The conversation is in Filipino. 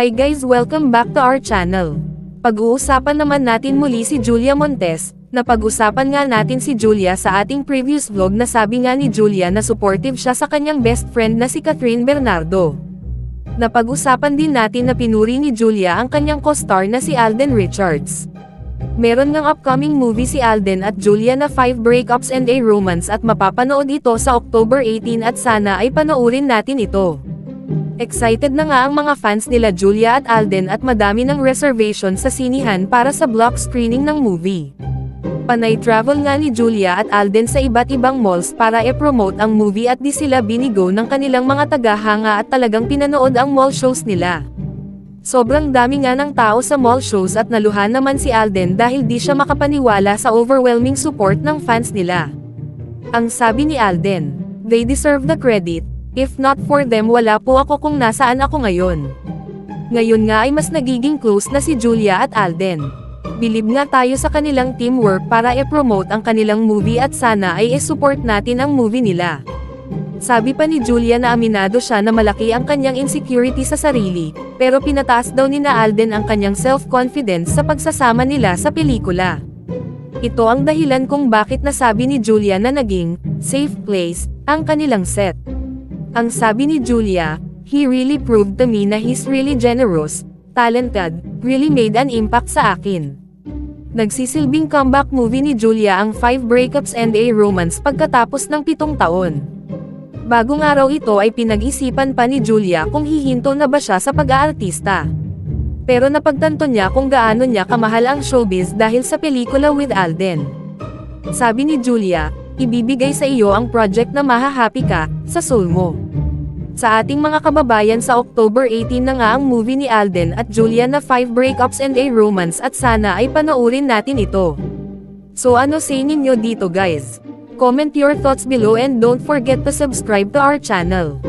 Hi guys, welcome back to our channel. Pag-uusapan naman natin muli si Julia Montes. Napag-usapan nga natin si Julia sa ating previous vlog na sabi nga ni Julia na supportive siya sa kanyang best friend na si Catherine Bernardo. Napag-usapan din natin na pinuri ni Julia ang kanyang co-star na si Alden Richards. Meron ngang upcoming movie si Alden at Julia na 5 Breakups and a Romance at mapapanood ito sa October 18 at sana ay panoorin natin ito. Excited na nga ang mga fans nila Julia at Alden at madami ng reservation sa sinihan para sa block screening ng movie. Panay travel nga ni Julia at Alden sa iba't ibang malls para i-promote ang movie at di sila binigo ng kanilang mga tagahanga at talagang pinanood ang mall shows nila. Sobrang dami nga ng tao sa mall shows at naluhan naman si Alden dahil di siya makapaniwala sa overwhelming support ng fans nila. Ang sabi ni Alden, "They deserve the credit. If not for them wala po ako kung nasaan ako ngayon." Ngayon nga ay mas nagiging close na si Julia at Alden. Bilib nga tayo sa kanilang teamwork para i-promote ang kanilang movie at sana ay i-support natin ang movie nila. Sabi pa ni Julia na aminado siya na malaki ang kanyang insecurity sa sarili, pero pinataas daw ni na Alden ang kanyang self-confidence sa pagsasama nila sa pelikula. Ito ang dahilan kung bakit nasabi ni Julia na naging safe place ang kanilang set. Ang sabi ni Julia, "He really proved to me na he's really generous, talented, really made an impact sa akin." Nagsisilbing comeback movie ni Julia ang 5 Breakups and a Romance pagkatapos ng 7 taon. Bagong araw ito ay pinag-isipan pa ni Julia kung hihinto na ba siya sa pag-aartista. Pero napagtanto niya kung gaano niya kamahal ang showbiz dahil sa pelikula with Alden. Sabi ni Julia, "Ibibigay sa iyo ang project na mahahappy ka sa soul mo." Sa ating mga kababayan sa October 18 na nga ang movie ni Alden at Julia na 5 Breakups and a Romance at sana ay panoorin natin ito. So ano say ninyo dito guys? Comment your thoughts below and don't forget to subscribe to our channel.